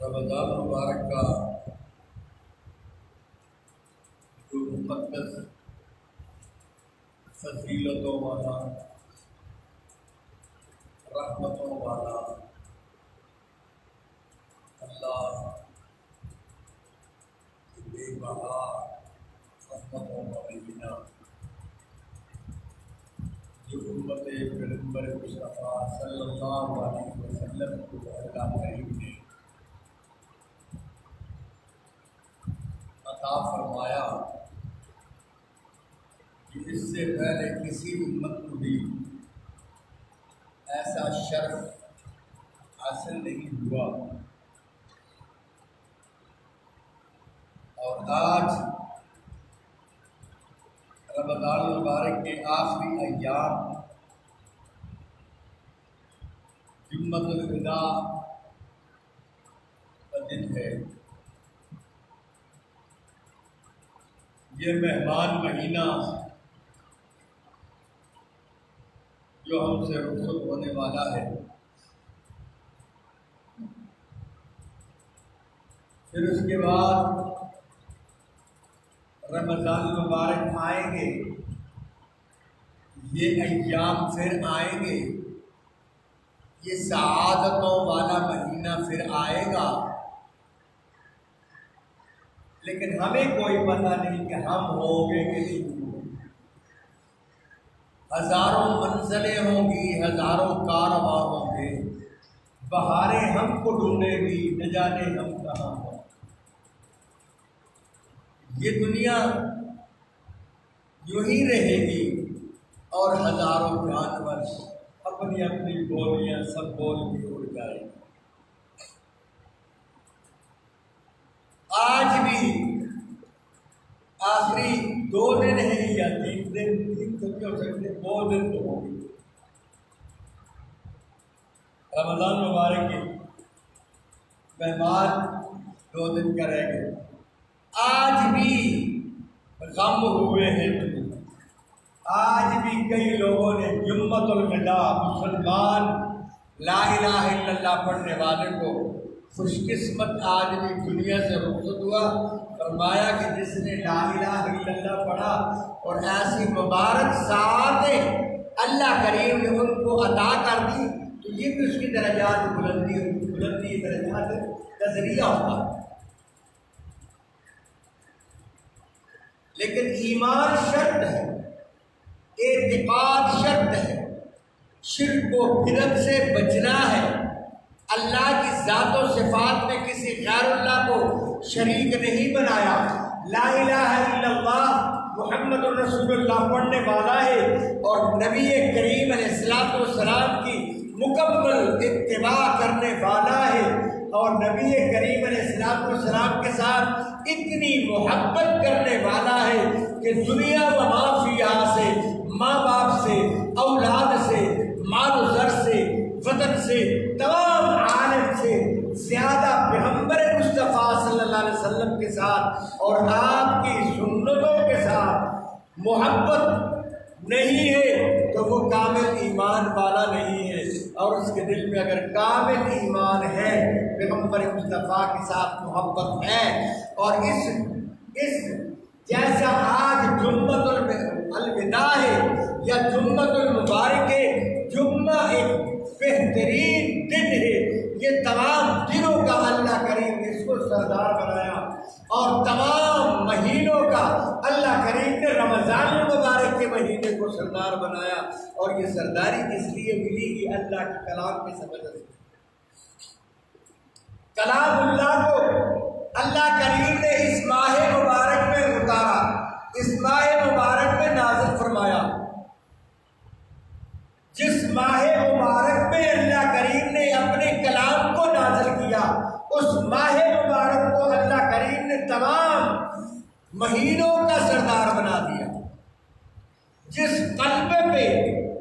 رمضان مبارک کا جو مقدس فضیلتوں والا رحمتوں والا اللہ کی بے بہا رحمتوں کا مہینہ جو امت پیغمبر مصطفیٰ صلی اللہ علیہ وسلم کو اللہ کریم نے عطا فرمایا کہ اس سے پہلے کسی امت کو بھی ایسا شرف حاصل نہیں ہوا، اور آج رمضان رمضان المبارک کے آخری ایام جمعۃ الوداع کا دن ہے۔ یہ مہمان مہینہ جو ہم سے رخصت ہونے والا ہے، پھر اس کے بعد رمضان المبارک آئیں گے، یہ ایام پھر آئیں گے، یہ سعادتوں والا مہینہ پھر آئے گا، لیکن ہمیں کوئی پتہ نہیں کہ ہم ہوں گے کہ نہیں ہوں گے۔ ہزاروں منزلیں ہوں گی، ہزاروں کارواں ہوں گے، بہاریں ہم کو ڈھونڈیں گی، نہ جانے ہم کہاں ہوں۔ یہ دنیا یوں ہی رہے گی اور ہزاروں جانور اپنی اپنی بولیاں سب بول کے اڑ جائیں گے۔ آج بھی آخری 2 دن ہیں یا 3 دن، 3 تو کیا ہو سکتے، 2 دن تو ہوں گے رمضان مبارک کے مہمان 2 دن کا رہ گئے۔ آج بھی غم ہوئے ہیں، آج بھی کئی لوگوں نے جمعۃ الوداع، مسلمان لا الہ الا اللہ پڑھنے والے کو خوش قسمت آدمی دنیا سے رخصت ہوا، فرمایا کہ جس نے لا الہ الا اللہ پڑھا اور ایسی مبارک سعادتیں اللہ کریم نے ان کو عطا کر دی، تو یہ بھی اس کی درجات بلندی درجات کا ذریعہ ہوتا ہے۔ لیکن ایمان شرط ہے، اعتقاد شرط ہے، شرک و بدعت سے بچنا ہے، اللہ کی ذات و صفات میں کسی غیر اللہ کو شریک نہیں بنایا، لا الہ الا اللہ محمد الرسول اللہ پڑھنے والا ہے اور نبی کریم علیہ السلام کی مکمل اتباع کرنے والا ہے، اور نبی کریم علیہ السلام کے ساتھ اتنی محبت کرنے والا ہے کہ دنیا و ما فیہا سے، ماں باپ سے، اولاد سے، مال و زر سے، وطن سے، تمام عالم سے زیادہ پیغمبر مصطفیٰ صلی اللہ علیہ وسلم کے ساتھ اور آپ کی سنتوں کے ساتھ محبت نہیں ہے تو وہ کامل ایمان والا نہیں ہے، اور اس کے دل میں اگر کامل ایمان ہے، پیغمبر مصطفیٰ کے ساتھ محبت ہے، اور اس جیسا آج جمعۃ الوداع ہے یا جمعۃ المبارک ہے، جمعہ ایک بہترین دن ہے، یہ تمام دنوں کا اللہ کریم نے اس کو سردار بنایا، اور تمام مہینوں کا اللہ کریم نے رمضان المبارک کے مہینے کو سردار بنایا، اور یہ سرداری اس لیے ملی کہ اللہ کے کلام کی سمجھ سے، کلام اللہ کو اللہ کریم نے اس ماہ مبارک میں اتارا، اس ماہ مبارک میں نازل فرمایا۔ جس ماہ مبارک میں اللہ کریم نے اپنے کلام کو نازل کیا، اس ماہ مبارک کو اللہ کریم نے تمام مہینوں کا سردار بنا دیا۔ جس قلب پہ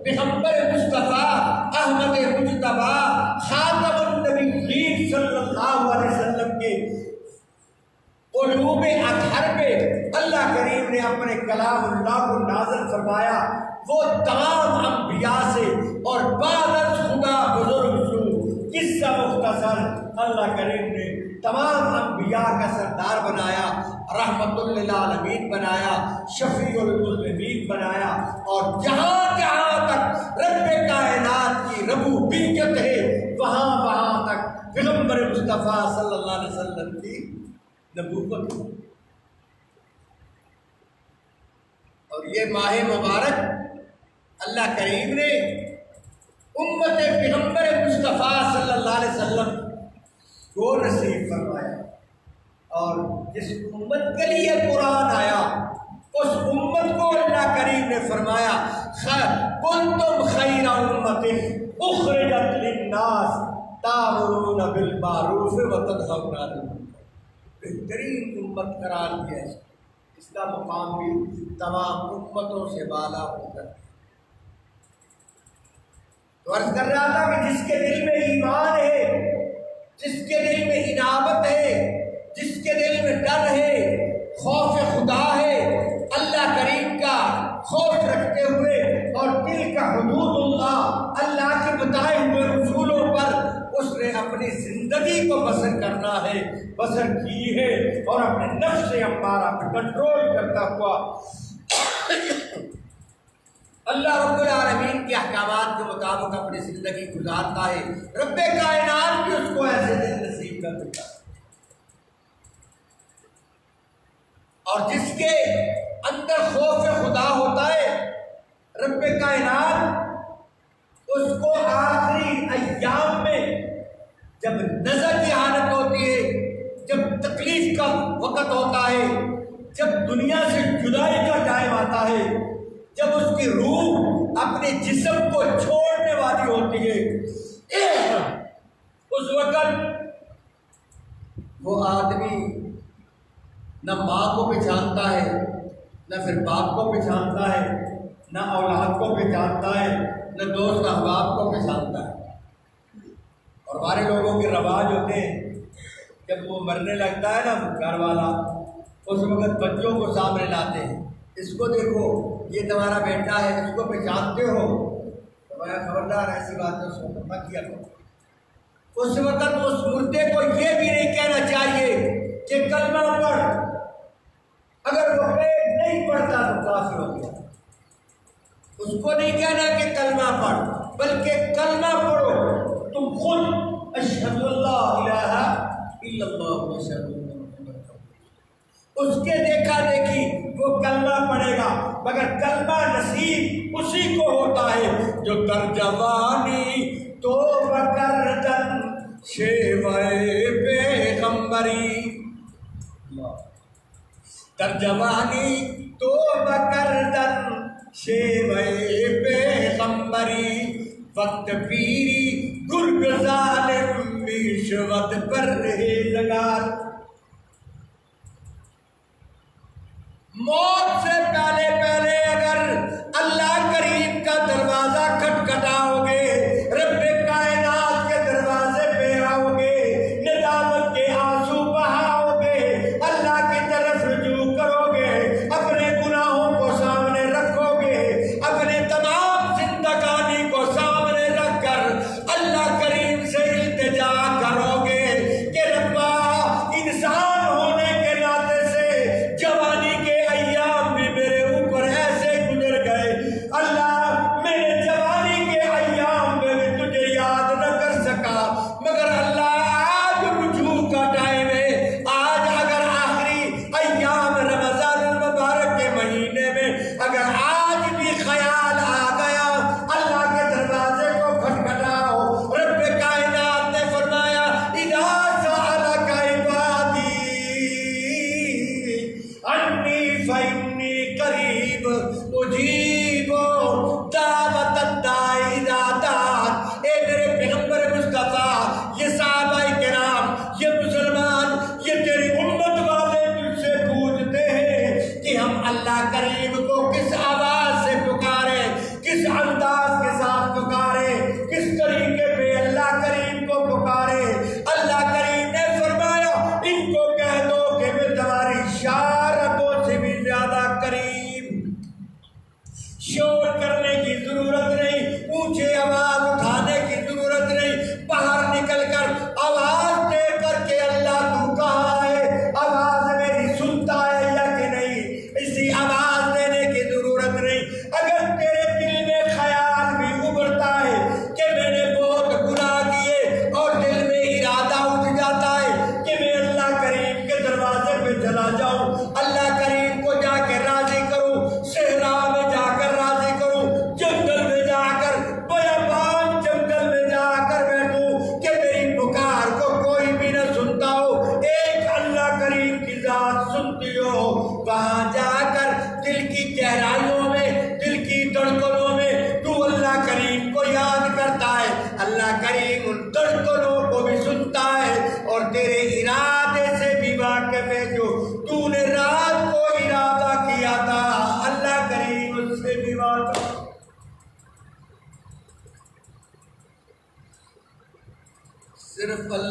پیغمبر مصطفیٰ احمد مجتبیٰ خاتم النبیین صلی اللہ علیہ وسلم کے قلوب اطہر پہ اللہ کریم نے اپنے کلام اللہ کو نازل فرمایا، وہ تمام انبیاء سے اور بعد از خدا بزرگ سو قصہ مختصر اللہ کریم نے تمام انبیاء کا سردار بنایا، رحمت للعالمین بنایا، شفیع المذنبین بنایا، اور جہاں جہاں تک رب کائنات کی ربوبیت ہے وہاں تک پیغمبر مصطفیٰ صلی اللہ علیہ وسلم کی نبوت۔ اور یہ ماہ مبارک اللہ کریم نے امت پیغمبر مصطفیٰ صلی اللہ علیہ وسلم کو نصیب فرمایا، اور جس امت کے لیے قرآن آیا اس امت کو اللہ کریم نے فرمایا کنتم خیر امت اخرجت للناس تأمرون بالمعروف وتنہون عن المنکر، بہترین امت قرار دیا ہے۔ اس کا مقام بھی تمام امتوں سے بالا ہو کر۔ تو عرض کر رہا تھا کہ جس کے دل میں ایمان ہے، جس کے دل میں انابت ہے، جس کے دل میں ڈر ہے، خوف خدا ہے، اللہ کریم کا خوف رکھتے ہوئے اور دل کا حدود اللہ کے بتائے ہوئے اصولوں پر اس نے اپنی زندگی کو بسر کرنا ہے، بسر کی ہے، اور اپنے نفس امارہ پہ کنٹرول کرتا ہوا اللہ رب العالمین کے احکامات کے مطابق اپنی زندگی گزارتا ہے۔ رب کائنات بھی اس کو ایسے دن نصیب کر دیتا ہے، اور جس کے اندر خوف خدا ہوتا ہے رب کائنات اس کو آخری ایام میں جب نظر کی حالت ہوتی ہے، جب تکلیف کا وقت ہوتا ہے، جب دنیا سے جدائی کا ٹائم آتا ہے، جب اس کی روح اپنے جسم کو چھوڑنے والی ہوتی ہے، اس وقت وہ آدمی نہ ماں کو پہچانتا ہے، نہ پھر باپ کو پہچانتا ہے، نہ اولاد کو پہچانتا ہے، نہ دوست احباب کو پہچانتا ہے۔ اور ہمارے لوگوں کے رواج ہوتے ہیں، جب وہ مرنے لگتا ہے نا گھر والا، اس وقت بچوں کو سامنے لاتے ہیں، اس کو دیکھو یہ تمہارا بیٹا ہے، اس کو پہچانتے ہو؟ تو میں خبردار ایسی بات اس وقت مت کیا کرو۔ اس وقت اس مردے کو یہ بھی نہیں کہنا چاہیے کہ کلمہ پڑھ، اگر وہ نہیں پڑھتا تو کافر ہو گیا۔ اس کو نہیں کہنا کہ کلمہ پڑھ، بلکہ کلمہ پڑھو تم خود، اشہد اللہ الہ الا اللہ و اشہد ان محمد رسول اللہ۔ اس کے دیکھا دیکھی وہ کلمہ پڑھے گا، مگر کلمہ نصیب اسی کو ہوتا ہے جو ترجمانی توبہ کردن شیوائے پیغمبری، ترجمانی توبہ کردن شیوائے پیغمبری، وقت پیری گرگ ظالم بیشوت پر رہے لگار۔ موت سے پہلے پہلے اگر اللہ کریم کا دروازہ کھٹکھٹاؤ گے، رب کائنات کے دروازے پہ آؤ گے، ندامت کے آنسو بہاؤ گے، اللہ کی طرف رجوع کرو گے، اپنے گناہوں کو سامنے رکھو گے، اپنے تمام زندگانی کو سامنے رکھ کر اللہ کریم سے التجا کرو گے کہ ربا انسان ہونے کے ناطے سے جوانی کے ایام بھی میرے اوپر ایسے گزر گئے، اللہ میرے جوانی کے ایام میں بھی تجھے یاد نہ کر سکا، مگر اللہ آج رجوع کا ٹائم ہے، آج اگر آخری ایام رمضان المبارک کے مہینے میں اگر آج بھی خیال آ گیا، اللہ کے دروازے کو کھٹکھٹاؤ۔ رب کائنات نے فرمایا اذا سألک عبادی انی فإنی قریب اجیب دعوت الداعی اذا دعان۔ اے میرے پیغمبر مصطفیٰ، یہ صحابہ کرام، یہ مسلمان، یہ تیری امت والے تجھ سے پوچھتے ہیں کہ ہم اللہ کریم کو کس آواز سے پکاریں، کس انداز کے ساتھ پکاریں، کس طریقے پہ اللہ کریم کو پکاریں۔ اللہ کریم نے فرمایا ان کو کہہ دو کہ میں تمہاری اشارتوں سے بھی زیادہ قریب۔ شور کرنے کی ضرورت نہیں، اونچے آواز اٹھانے کی ضرورت نہیں، باہر نکل کر آواز دے کر کے اللہ تو کہاں ہے، آواز میری سنتا ہے یا کہ نہیں، اسی آواز دینے کی ضرورت نہیں۔ اگر تیرے دل میں خیال بھی ابھرتا ہے کہ میں نے بہت گناہ کیے اور دل میں ارادہ اٹھ جاتا ہے کہ میں اللہ کریم کے دروازے پہ چلا جاؤں، اللہ کریم کو جا کے راضی کروں، صحرا میں جا کر راضی کروں، جنگل میں جا کر بیابان جنگل میں جا کر بیٹھوں کہ میری پکار کو کوئی بھی نہ سنتا ہو، ایک اللہ کریم کی ذات سنتی ہو، وہاں جا کر دل کی گہرائیوں میں، دل کی دھڑکنوں میں تو اللہ کریم کو یاد کرتا ہے، اللہ کریم ان دھڑکنوں کو بھی سنتا ہے اور تیرے ارادے سے بھی واقف ہے۔ جو تو نے رات کو ارادہ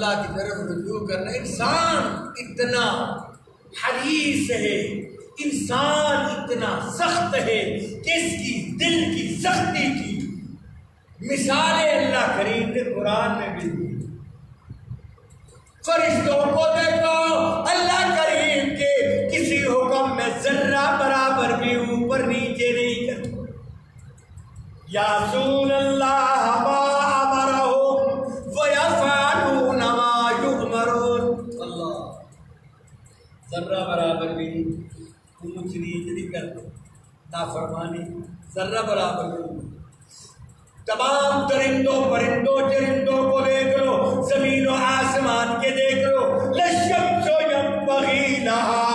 اللہ کی طرف رجوع کرنا. انسان اتنا حریص ہے، انسان اتنا سخت ہے کہ اس کی دل کی سختی کی مثالیں اللہ کریم نے قرآن میں بھی دی. فرشتوں کو دیکھو، اللہ کریم کے کسی حکم میں ذرہ برابر بھی اوپر نیچے نہیں کرتے. یعصون اللہ ما امرہم ویفعلون ما یؤمرون. اللہ ذرہ برابر بھی اونچ نیچ نہیں کرتے، نافرمانی ذرہ برابر بھی. تمام درندوں پرندوں چرندوں کو دیکھ لو، زمین و آسمان کے دیکھ لو. للشمس ينبغي لها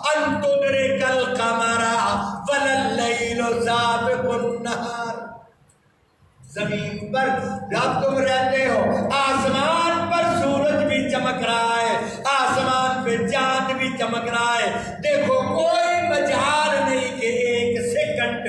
ان تدرك القمر ولا الليل سابق النهار. زمین پر جب تم رہتے ہو، آسمان پر سورج بھی چمک رہا ہے، آسمان پہ چاند بھی چمک رہا ہے. دیکھو کوئی مجال نہیں کہ ایک سیکنڈ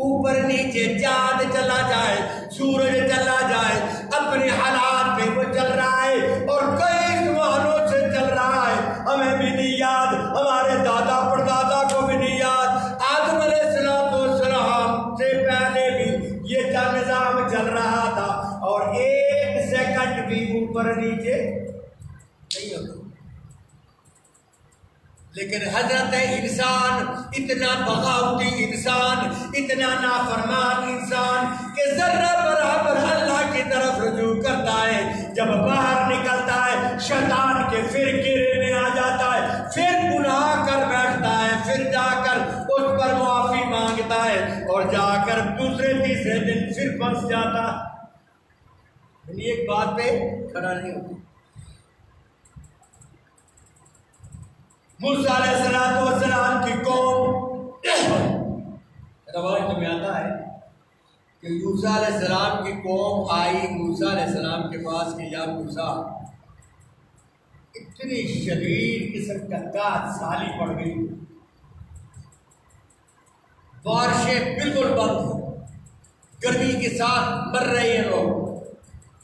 اوپر نیچے چاند چلا جائے، سورج چلا جائے، اپنے حالات پہ وہ چل رہا ہے اور کئی زمانوں سے چل رہا ہے. ہمیں بھی نہیں یاد، ہمارے دادا پردادا کو بھی نہیں یاد. آدم علیہ السلام سے پہلے بھی یہ نظام چل رہا تھا اور ایک سیکنڈ بھی اوپر نیچے نہیں ہوتا. لیکن حضرت انسان اتنا بغاوتی انسان، اتنا نافرمان انسان کہ ذرہ برابر اللہ کی طرف رجوع کرتا ہے. جب باہر نکلتا ہے شیطان کے فرقے میں آ جاتا ہے، پھر گناہ کر بیٹھتا ہے، پھر جا کر اس پر معافی مانگتا ہے اور جا کر دوسرے تیسرے دن پھر پھنس جاتا. ایک بات پہ کھڑا نہیں ہوتا. موسیٰ علیہ السلام کی قوم، روایت میں آتا ہے کہ موسیٰ علیہ السلام کی قوم آئی موسیٰ علیہ السلام کے پاس کہ یا موسیٰ، اتنی شدید قسم کا قحط سالی پڑ گئی، بارشیں بالکل بند ہیں، گرمی کے ساتھ مر رہے ہیں لوگ،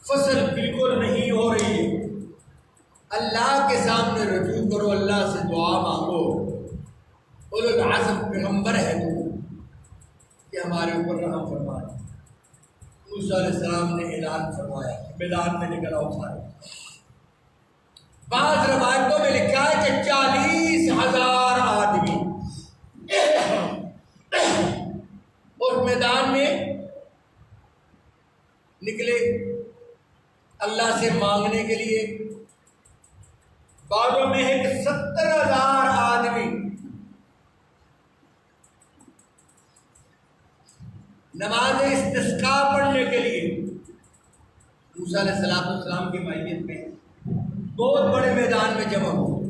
فصل بالکل نہیں ہو رہی ہے. اللہ کے سامنے رجوع کرو، اللہ سے دعا مانگو. اولو العزم پیغمبر ہے تو کہ ہمارے اوپر رحم فرمائے. موسیٰ علیہ السلام نے اعلان فرمایا، میدان میں نکل آؤ سارے. بعض روایتوں میں لکھا ہے کہ 40,000 آدمی اس میدان میں نکلے اللہ سے مانگنے کے لیے. بعضوں میں ہے کہ 70,000 آدمی نماز استسقاء پڑھنے کے لیے موسیٰ علیہ السلام کی معیت میں بہت بڑے میدان میں جمع ہوئے.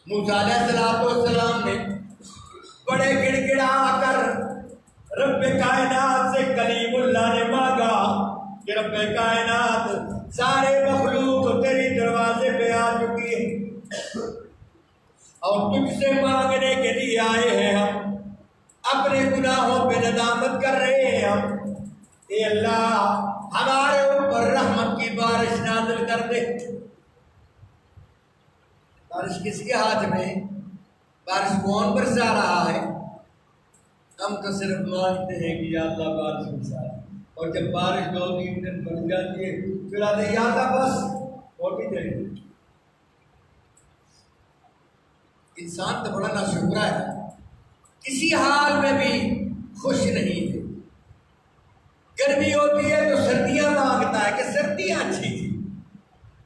موسیٰ علیہ السلام نے بڑے گڑ گڑا کر رب کائنات سے کلیم اللہ نے مانگا کہ رب کائنات، سارے مخلوق تیری دروازے پہ آ چکی ہے اور تجھ سے مانگنے کے لیے آئے ہیں. ہم اپنے گناہوں پہ ندامت کر رہے ہیں. ہم اے اللہ ہمارے اوپر رحمت کی بارش نازل کر دے. بارش کس کے ہاتھ میں؟ بارش کون برسا رہا ہے؟ ہم تو صرف مانگتے ہیں کہ یا اللہ بارش برسا، اور جب بارش 2-3 دن بن جاتی ہے پھر آتے یا اللہ بس اور بھی جائے. انسان تو بڑا ناشکرا ہے، کسی حال میں بھی خوش نہیں ہے. گرمی ہوتی ہے تو سردیاں مانگتا ہے کہ سردیاں اچھی تھی،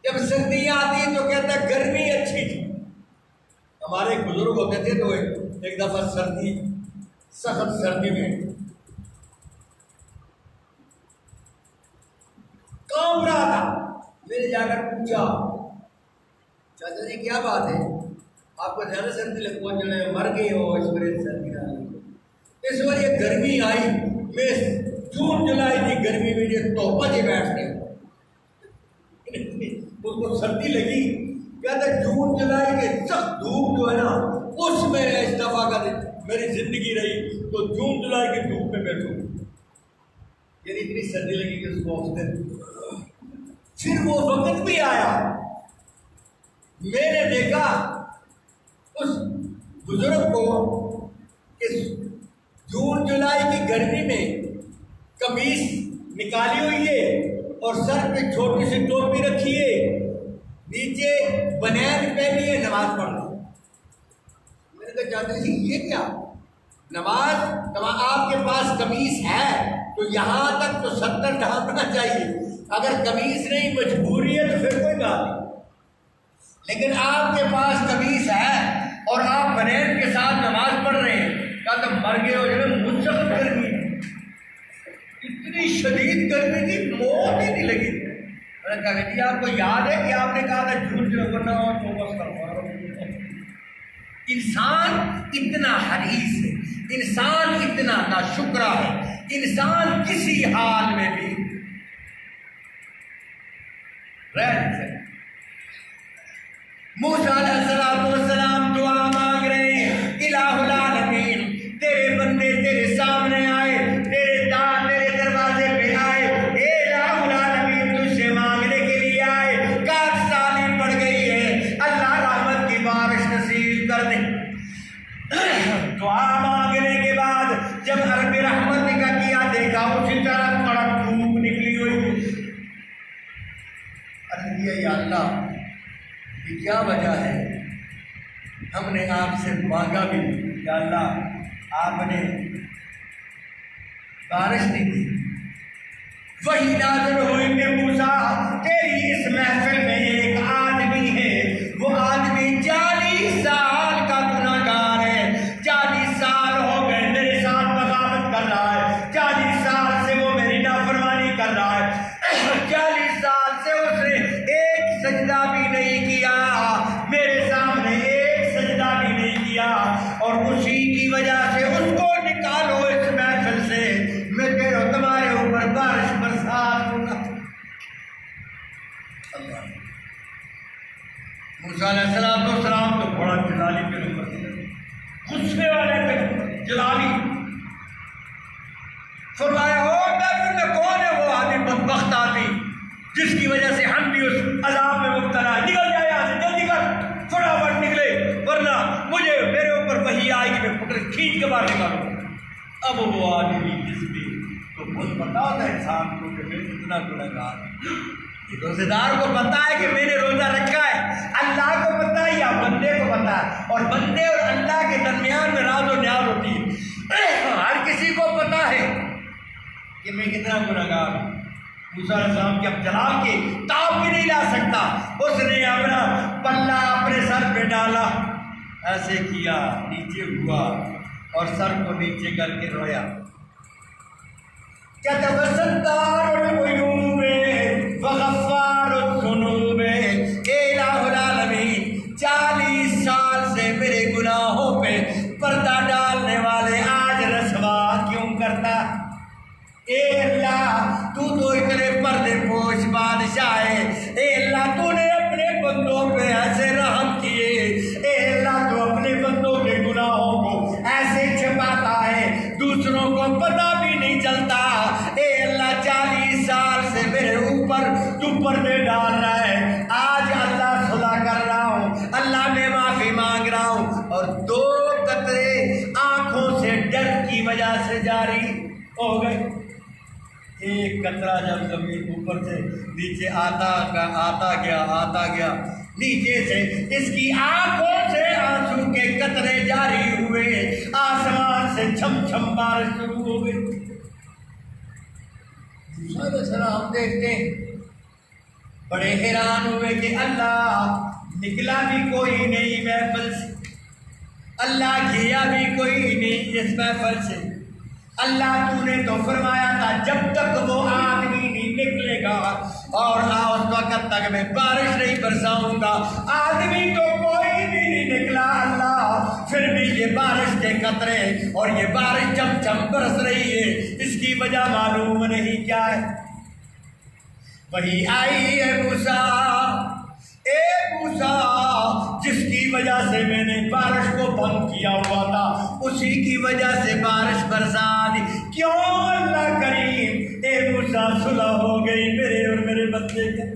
جب سردیاں آتی ہیں تو کہتا ہے گرمی اچھی تھی. ہمارے بزرگ ہوتے تھے تو ایک دفعہ سردی، سخت سردی میں کام رہا تھا. میں نے جا کر پوچھا چاچا جی کیا بات ہے، آپ کو زیادہ سردی لگ پہنچنے مر گئے ہو اس وجہ سردی نہ آئی. اس وجہ یہ گرمی آئی، میں جون جولائی کی گرمی میں یہ توپا جی بیٹھ گئے. اس کو سردی لگی، کہتے جون جولائی کے سخت دھوپ جو ہے نا اس میں اس دفعہ کا میری زندگی رہی تو جون جولائی کی دھوپ میں بیٹھوں. یعنی اتنی سردی لگی کہ اس کو اس دن پھر وہ وقت بھی آیا، میں نے دیکھا اس بزرگ کو کہ جون جولائی کی گرمی میں قمیص نکالی ہوئی ہے اور سر پہ چھوٹی سی ٹوپی رکھی ہے، نیچے بنیان پہنی ہے، نماز پڑھ رہی۔ میں نے کہا جاتے جی یہ کیا نماز، آپ کے پاس قمیص ہے تو یہاں تک تو 70 ڈھانپنا چاہیے، اگر قمیص نہیں مجبوری ہے تو پھر کوئی بات نہیں، لیکن آپ کے پاس قمیص ہے اور آپ بنیان کے ساتھ نماز پڑھ رہے ہیں، کہا تو مر گئے ہو جو مجھے گرمی اتنی شدید گرمی تھی، موت ہی نہیں لگی۔ میں نے کہا جی آپ کو یاد ہے کہ آپ نے کہا تھا جھوٹ جو کرنا ہو تو بس کروا۔ انسان اتنا حریص ہے، انسان اتنا ناشکرا ہے، انسان کسی حال میں بھی رہ نہیں سکتا۔ موسیٰ علیہ السلام دعا مانگ رہے ہیں، الہ العالمین تیرے بندے تیرے سامنے آئے، تیرے دروازے پہ آئے، اے الہ العالمین تجھ سے مانگنے کے لیے آئے، کاف سالی پڑ گئی ہے، اللہ رحمت کی بارش نصیب کر دے۔ دعا مانگنے کے بعد جب عرب رحمت کا کیا، دیکھا اسی طرح کڑک دھوپ نکلی ہوئی۔ یا اللہ یہ کیا وجہ ہے؟ ہم نے آپ سے مانگا بھی، یا اللہ آپ نے بارش نہیں دی۔ وہی نازل ہوئی کہ موسیٰ تیری اس محفل میں ایک آدمی ہے، وہ آدمی 40 سال کا گناہ گار ہے، 40 سال ہو گئے میرے ساتھ بغاوت کر رہا ہے، 40 سال سے وہ میری نافرمانی کر رہا ہے، 40 سال سے اس نے ایک سجدہ بھی نہیں کیا، میرے سامنے ایک سجدہ بھی نہیں کیا، اور اسی کی وجہ سے اس کو نکالو اس محفل سے، میں تیرے تمہارے اوپر بارش برسات ہوں گا۔ موسیٰ علیہ السلام تو بڑا جلالی پہ اوپر غصے والے پہ جلالی فرمایا، ہو محفل میں کون ہے وہ آدمی بدبخت آدمی جس کی وجہ سے ہم بھی اس عذاب میں مبتلا ہے، نکل جائے یہاں سے، جلدی کر فٹافٹ نکلے ورنہ مجھے میرے اوپر وہی آئے گی، میں پکڑ کھینچ کے باہر نکالوں۔ اب وہ آدمی جس بھی تو خود پتا ہوتا ہے انسان کو کہ میں کتنا گناہ گار ہوں، روزے دار کو پتا ہے کہ میں نے روزہ رکھا ہے، اللہ کو پتا ہے یا بندے کو پتا ہے، اور بندے اور اللہ کے درمیان میں راز و نیاز ہوتی ہے، ہر کسی کو پتا ہے کہ میں کتنا گناہ گار ہوں۔ موسیٰ علیہ السلام کے اب جلال کے تاب بھی نہیں لا سکتا، اس نے اپنا پلہ اپنے سر پہ ڈالا، ایسے کیا، نیچے ہوا اور سر کو نیچے کر کے رویا۔ كتب ستار العیوب وغفار الذنوب، اے الہ العالمین 40 سال سے میرے گناہوں پہ پردہ ڈالنے والے آج رسوا کیوں کرتا؟ اے اللہ تو اتنے پردے پوش بادشاہ ہے، اے اللہ تو نے اپنے بندوں پہ ایسے رحم کیے، اے اللہ تو اپنے بندوں کے گناہوں کو ایسے چھپاتا ہے دوسروں کو پتہ بھی نہیں چلتا، اے اللہ 40 سال سے میرے اوپر تو پردے ڈال رہا ہے، آج اللہ صلح کر رہا ہوں، اللہ میں معافی مانگ رہا ہوں، اور 2 قطرے آنکھوں سے ڈر کی وجہ سے جاری ہو گئے۔ ایک قطرہ جب زمین اوپر سے نیچے آتا گیا نیچے سے اس کی آنکھوں سے آنسو کے قطرے جاری ہوئے، آسمان سے چھم چھم بارش شروع ہو گئی۔ موسیٰ علیہ السلام دیکھتے بڑے حیران ہوئے کہ اللہ نکلا بھی کوئی نہیں محفل سے، اللہ گیا بھی کوئی نہیں اس محفل سے، اللہ تو نے تو فرمایا تھا جب تک وہ آدمی نہیں نکلے گا اور اس وقت تک میں بارش نہیں برساؤں گا، آدمی تو کوئی بھی نہیں نکلا اللہ، پھر بھی یہ بارش کے قطرے اور یہ بارش چم چم برس رہی ہے، اس کی وجہ معلوم نہیں کیا ہے۔ وہی آئی ہے موسیٰ، اے موسیٰ جس کی وجہ سے میں نے بارش کو بند کیا ہوا تھا اسی کی وجہ سے بارش برسا دی، کیوں اللہ کریم، اے موسیٰ صلح ہو گئی میرے اور میرے بندے کے۔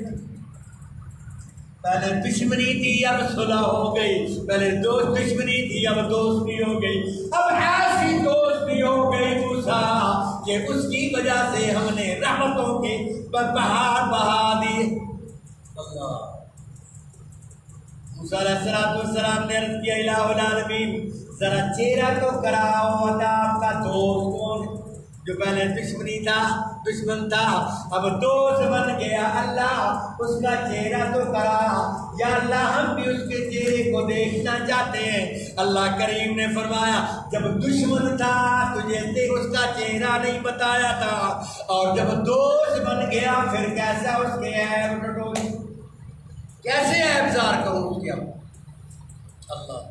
پہلے دشمنی تھی اب صلح ہو گئی، پہلے دوست دشمنی تھی اب دوستی ہو گئی، اب ایسی دوستی ہو گئی موسیٰ کہ اس کی وجہ سے ہم نے رحمتوں کے پہاڑ بہا دیے۔ اللہ موسیٰ علیہ السلام نے عرض کیا الہ العالمین ذرا چہرہ تو کراؤ، آپ کا دوست کون ہے؟ جو پہلے دشمن تھا اب دوست بن گیا، اللہ اس کا چہرہ تو کرا، یا اللہ ہم بھی اس کے چہرے کو دیکھنا چاہتے ہیں۔ اللہ کریم نے فرمایا جب دشمن تھا تجھے اس کا چہرہ نہیں بتایا تھا، اور جب دوست بن گیا پھر کیسا اس کے عیب ٹٹولی، کیسے عیب زار کروں اس کے؟ اللہ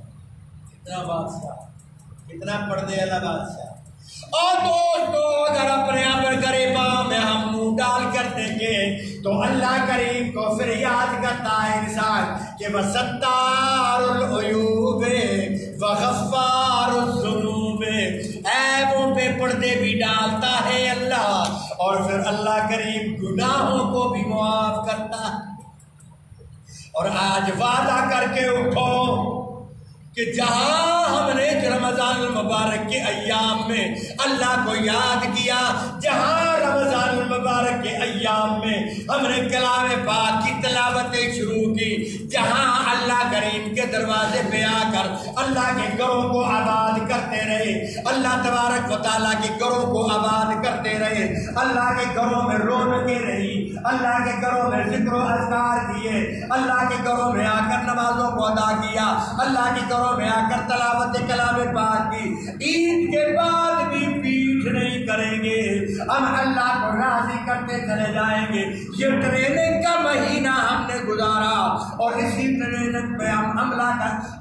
کتنا بادشاہ، کتنا پردے والا بادشاہ۔ اور دوستو اگر اپنے پر گریباں میں ہم منہ ڈال کر دیکھیں تو اللہ کریم کو پھر یاد کرتا ہے انسان کہ وَسَتَّارُ الْعُیُوبِ وَغَفَّارُ الذُّنُوبِ، عیبوں پہ پردے بھی ڈالتا ہے اللہ، اور پھر اللہ کریم گناہوں کو بھی معاف کرتا ہے۔ اور آج وعدہ کر کے اٹھو کہ جہاں ہم نے رمضان المبارک کے ایام میں اللہ کو یاد کیا، جہاں رمضان المبارک کے ایام میں ہم نے کلام پاک کی تلاوتیں شروع کی، جہاں اللہ کریم کے دروازے پہ آ کر اللہ کے گھروں کو آباد کرتے رہے، اللہ تبارک و تعالیٰ کے گھروں کو آباد کرتے رہے، اللہ کے گھروں میں رونقیں رہی، اللہ کے گھروں میں ذکر و اذکار کیے، اللہ کے گھروں میں آ کر نمازوں کو ادا کیا، اللہ کے گھروں میں آ کر تلاوت کلام پاک کی، عید کے بعد بھی پیٹھ نہیں کریں گے، ہم اللہ کو راضی کرتے چلے جائیں گے۔ یہ ٹریننگ کا مہینہ ہم نے گزارا، اور اسی ٹریننگ پہ ہم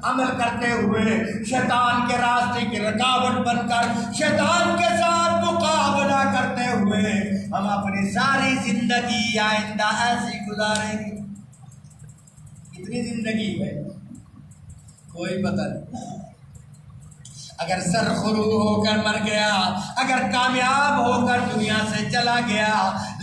عمل کرتے ہوئے شیطان کے راستے کی رکاوٹ بن کر شیطان کے ساتھ مقابلہ کرتے ہوئے ہم اپنی ساری زندگی آئندہ ایسی گزاریں گے۔ کتنی زندگی ہے کوئی پتہ نہیں۔ اگر سرخرو ہو کر مر گیا، اگر کامیاب ہو کر دنیا سے چلا گیا،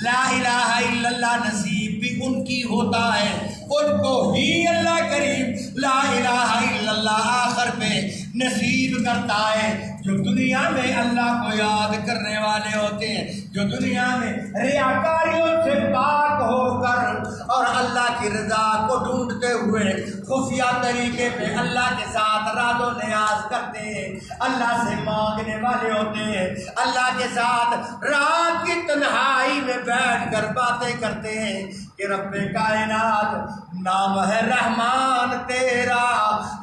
لا الہ الا اللہ نصیب بھی ان کی ہوتا ہے، ان کو ہی اللہ کریم لا الہ الا اللہ آخر پہ نصیب کرتا ہے، جو دنیا میں اللہ کو یاد کرنے والے ہوتے ہیں، جو دنیا میں ریاکاریوں سے پاک ہو کر اور اللہ کی رضا کو ڈھونڈتے ہوئے خفیہ طریقے پہ اللہ کے ساتھ راز و نیاز کرتے ہیں، اللہ سے مانگنے والے ہوتے ہیں، اللہ کے ساتھ رات کی تنہائی میں بیٹھ کر باتیں کرتے ہیں کہ رب کائنات نام ہے رحمان تیرا،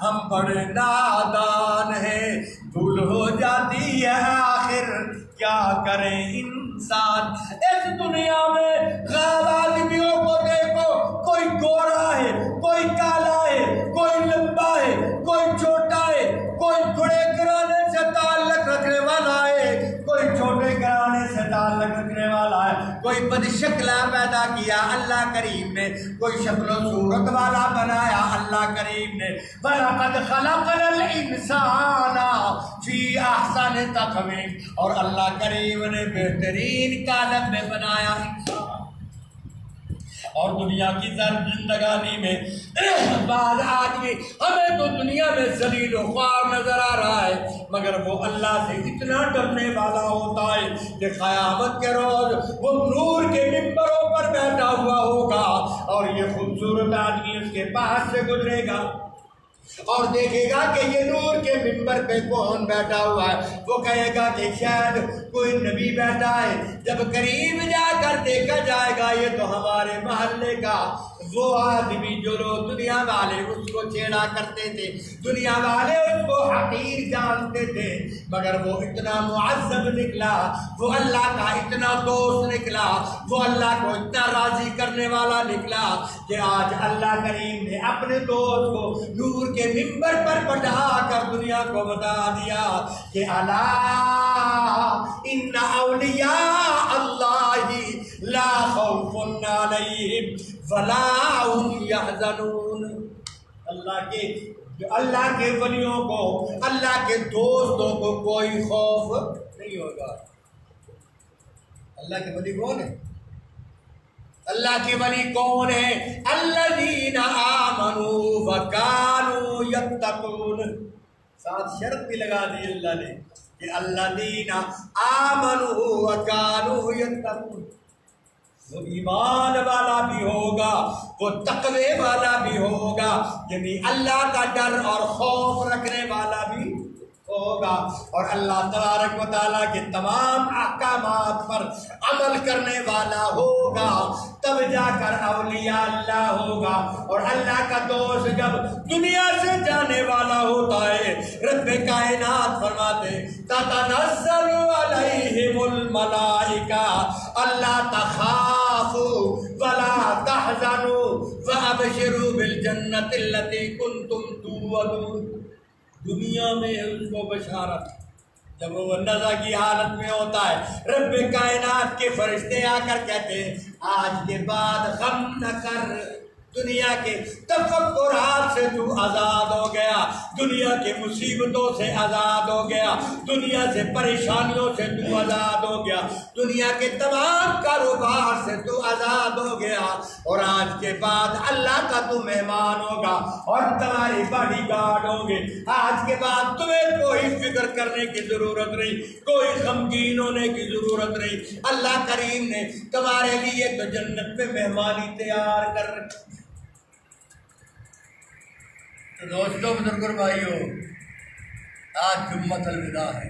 ہم بڑے نادان ہیں، بھول ہو جاتی ہے آخر کیا کریں انسان۔ اس دنیا میں غیر آدمیوں کو دیکھو، کوئی گورا ہے، کوئی کالا ہے، کوئی لمبا ہے، کوئی چھوٹا ہے، کوئی بڑے گھرانے سے تعلق رکھنے والا ہے، کوئی چھوٹے گھرانے سے تعلق رکھنے والا ہے، کوئی بدشکلہ پیدا کیا اللہ کریم نے، کوئی شکل و صورت والا بنایا اللہ کریم نے۔ وَلَقَدْ خَلَقْنَا الْإِنسَانَ فِي أَحْسَنِ تَقْوِيمٍ، اور اللہ کریم نے بہترین قالب میں بنایا انسان۔ اور دنیا کی زندگانی میں بعض آدمی ہمیں تو دنیا میں ذلیل و خوار نظر آ رہا ہے، مگر وہ اللہ سے اتنا ڈرنے والا ہوتا ہے کہ قیامت کے روز وہ نور کے ممبروں پر بیٹھا ہوا ہوگا، اور یہ خوبصورت آدمی اس کے پاس سے گزرے گا اور دیکھے گا کہ یہ نور کے ممبر پہ کون بیٹھا ہوا ہے، وہ کہے گا کہ شاید کوئی نبی بیٹھا ہے، جب قریب جا کر دیکھا جائے گا یہ تو ہمارے محلے کا وہ آدمی جو لوگ دنیا والے اس کو چھیڑا کرتے تھے، دنیا والے اس کو حقیر جانتے تھے، مگر وہ اتنا معذب نکلا، وہ اللہ کا اتنا دوست نکلا، وہ اللہ کو اتنا راضی کرنے والا نکلا کہ آج اللہ کریم نے اپنے دوست کو نور کے ممبر پر بٹھا کر دنیا کو بتا دیا کہ الا ان اولیاء اللہ لا خوف علیہم ولا هم يحزنون۔ اللہ کے ولیوں کو، اللہ کے دوستوں کو کوئی خوف نہیں ہوگا۔ اللہ کے ولی کون ہے؟ اللہ کے ولی کون ہیں؟ الذین آمنوا وکانوا یتقون. ساتھ شرط بھی لگا دی اللہ نے کہ الذین آمنوا وکانوا یتقون. وہ ایمان والا بھی ہوگا، وہ تقوی والا بھی ہوگا، یعنی اللہ کا ڈر اور خوف رکھنے والا بھی ہوگا، اور اللہ تبارک و تعالیٰ کے تمام احکامات پر عمل کرنے والا ہوگا. تب جا کر اولیاء اللہ ہوگا. اور اللہ کا دوست جب دنیا سے جانے والا ہوتا ہے، رب کائنات فرماتے تتنزل علیہم الملائکہ الا تخافوا ولا تحزنوا وابشروا بالجنۃ التی کنتم توعدون. دنیا میں اس کو بشارت، جب وہ نزع کی حالت میں ہوتا ہے، رب کائنات کے فرشتے آ کر کہتے ہیں آج کے بعد غم نہ کر، دنیا کے تفکرات سے تو آزاد ہو گیا، دنیا کے مصیبتوں سے آزاد ہو گیا، دنیا سے پریشانیوں سے تو آزاد ہو گیا، دنیا کے تمام کاروبار سے تو آزاد ہو گیا، اور آج کے بعد اللہ کا تو مہمان ہوگا اور تمہاری باڈی گارڈ ہوں گے. آج کے بعد تمہیں کوئی فکر کرنے کی ضرورت نہیں، کوئی غمگین ہونے کی ضرورت نہیں. اللہ کریم نے تمہارے لیے تو جنت میں مہمانی تیار کر رکھی. تو دوستوں، بزرگوں، بھائیوں، آج جمعہ الوداع ہے.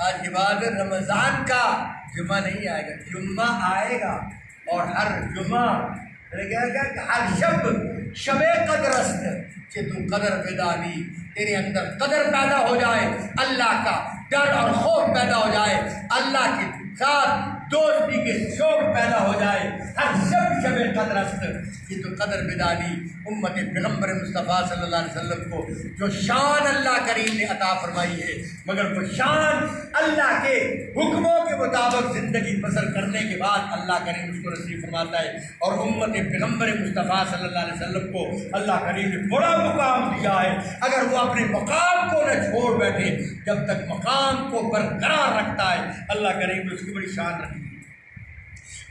آج کے بعد رمضان کا جمعہ نہیں آئے گا، جمعہ آئے گا، اور ہر جمعہ ہر شب قدر است کہ تو قدر پیدا دی، تیرے اندر قدر پیدا ہو جائے، اللہ کا ڈر اور خوف پیدا ہو جائے، اللہ کے ساتھ دوستی کے شوق پیدا ہو جائے. ہر شب قدر است یہ تو قدر بدانی امت پیغمبر مصطفیٰ صلی اللہ علیہ وسلم کو جو شان اللہ کریم نے عطا فرمائی ہے، مگر وہ شان اللہ کے حکموں کے مطابق زندگی بسر کرنے کے بعد اللہ کریم اس کو نصیب فرماتا ہے. اور امت پیغمبر مصطفیٰ صلی اللہ علیہ وسلم کو اللہ کریم نے بڑا مقام دیا ہے. اگر وہ اپنے مقام کو نہ چھوڑ بیٹھے، جب تک مقام کو برقرار رکھتا ہے، اللہ کریم نے اس کی بڑی شان رکھی.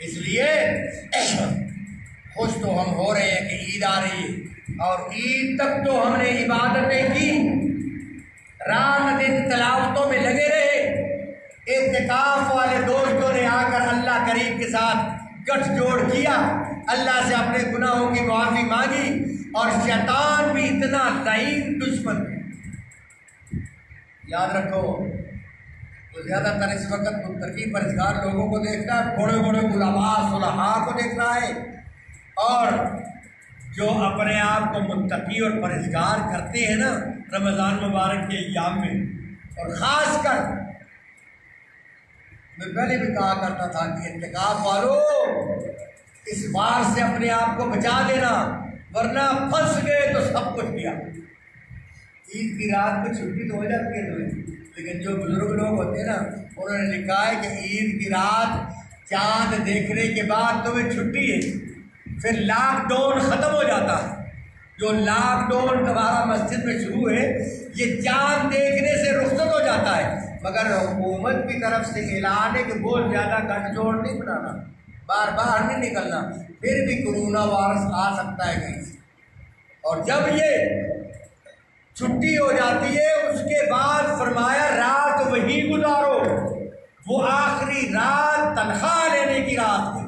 اس لیے خوش تو ہم ہو رہے ہیں کہ عید آ رہی ہے، اور عید تک تو ہم نے عبادتیں کی، رات دن تلاوتوں میں لگے رہے. اعتکاف والے دوستوں نے آ کر اللہ کریم کے ساتھ گٹھ جوڑ کیا، اللہ سے اپنے گناہوں کی معافی مانگی. اور شیطان بھی اتنا لعین دشمن ہے، یاد رکھو. تو زیادہ تر اس وقت متقی پرہیزگار لوگوں کو دیکھتا ہے، بڑے بڑے علماء صلحاء کو دیکھ رہا ہے، اور جو اپنے آپ کو متقی اور پرہیزگار کرتے ہیں نا رمضان مبارک کے ایام میں، اور خاص کر میں پہلے بھی کہا کرتا تھا کہ اعتکاف والوں اس بار سے اپنے آپ کو بچا لینا، ورنہ پھنس گئے تو سب کچھ کیا. عید کی رات کو چھٹی تو ہو جاتی ہے تمہیں، لیکن جو بزرگ لوگ ہوتے ہیں نا، انہوں نے لکھا ہے کہ عید کی رات چاند دیکھنے کے بعد تمہیں چھٹی ہے، پھر لاک ڈاؤن ختم ہو جاتا ہے. جو لاک ڈاؤن تمہارا مسجد میں شروع ہے، یہ چاند دیکھنے سے رخصت ہو جاتا ہے، مگر حکومت کی طرف سے اعلان ہے کہ بہت زیادہ گٹھ جوڑ نہیں بنانا، باہر نہیں نکلنا، پھر بھی کرونا وائرس آ سکتا ہے کہیں سے. اور جب یہ چھٹی ہو جاتی ہے، اس کے بعد فرمایا رات وہی گزارو. وہ آخری رات تنخواہ لینے کی رات ہے،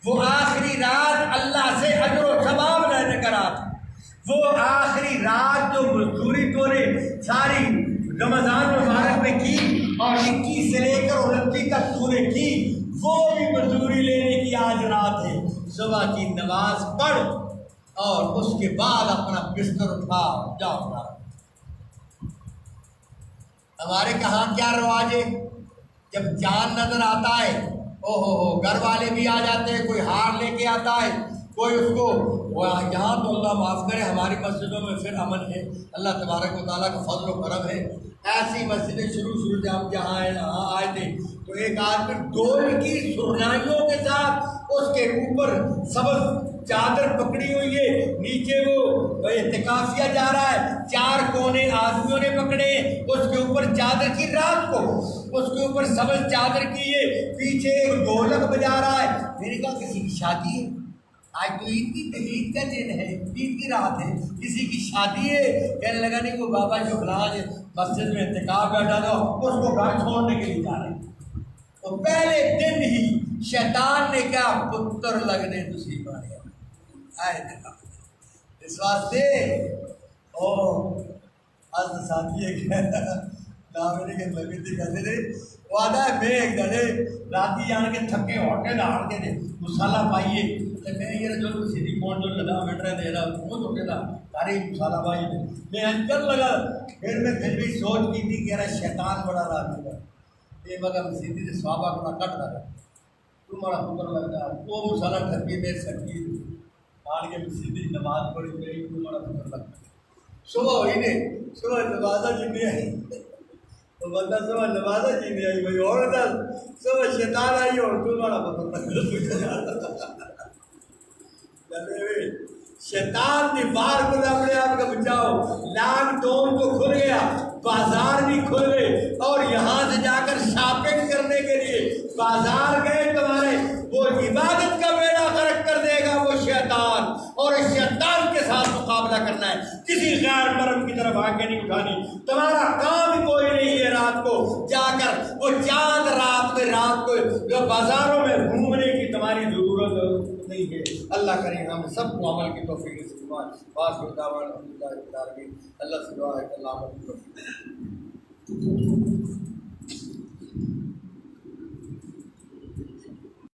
وہ آخری رات اللہ سے اجر و ثواب لینے کا رات ہے، وہ آخری رات جو مزدوری تو نے ساری رمضان مبارک میں کی، اور 21 سے لے کر 29 تک تو نے کی، وہ بھی مزدوری لینے کی آج رات ہے. صبح کی نماز پڑھ اور اس کے بعد اپنا بستر اٹھا جاؤ. ہمارے کہاں کیا رواج ہے، جب چاند نظر آتا ہے اوہو گھر والے بھی آ جاتے ہیں، کوئی ہار لے کے آتا ہے، کوئی اس کو یہاں تو اللہ معاف کرے ہماری مسجدوں میں پھر امن ہے، اللہ تبارک و تعالیٰ کا فضل و کرم ہے. ایسی مسجدیں شروع سے ہم جہاں آئے تھے تو ایک آدمی ڈول کی سرنائیوں کے ساتھ اس کے اوپر سبز چادر پکڑی ہوئی ہے، نیچے وہ وہ اعتکافیہ جا رہا ہے، 4 کونے آدمیوں نے پکڑے، اس کے اوپر چادر کی، رات کو اس کے اوپر سبز چادر کی ہے، پیچھے ایک ڈھولک بجا رہا ہے۔ میں نے کہا کسی کی شادی ہے، آج تو عید کا دن ہے، عید کی رات ہے، کسی کی شادی ہے؟ کہنے لگا نہیں، وہ بابا جو فلاں مسجد میں اعتکاف بیٹھا تھا اس کو گھر چھوڑنے کے لیے جا رہے ہیں۔ تو پہلے دن ہی شیطان نے کیا پتر لگنے دوسری بار اس واسطے ساتھی ہے کہتے تھے وہ آتا ہے میں ایک دڑے راتی جان کے تھکے ہوٹل آڑ کے دے مسالہ پائیے میں یہ جو سیدھی کون جو لگا بیٹھ رہے دے رہا وہ تو کہتا سارے مسالہ پائیے میں انکر لگا۔ پھر بھی سوچ کی تھی کہ یار شیطان بڑا راتی کا یہ مگر سیدھی سے صحابہ کو نہ کٹ لگا تمہارا پتر لگتا ہے وہ مسالہ ٹھپی دے سکتی آن کے سیدھی نماز پڑھی میری تمہارا پتر لگتا ہے۔ صبح ہوئی نہیں، صبح نمازہ جی آئی تو بندہ صبح نمازہ جی آئی بھائی اور صبح شیطان آئی اور تمہارا پتر شیطان نے بار کو اپنے آپ کا بچاؤ، لاک ڈاؤن تو کھل گیا، بازار بھی کھل گئے، اور یہاں سے جا کر شاپنگ کرنے کے لیے بازار گئے، تمہارے وہ عبادت کا بیڑا غرق کر دے گا وہ شیطان، اور اس شیطان کے ساتھ مقابلہ کرنا ہے، کسی غیر مرم کی طرف آنکھیں نہیں اٹھانی۔ تمہارا کام کوئی نہیں ہے رات کو جا کر وہ چاند رات کو جو بازاروں میں گھومنے کی تمہاری ضرورت نہیں ہے۔ اللہ کریم ہم سب کو عمل کی توفیق سے اللہ سے دعا ہے کہ اللہ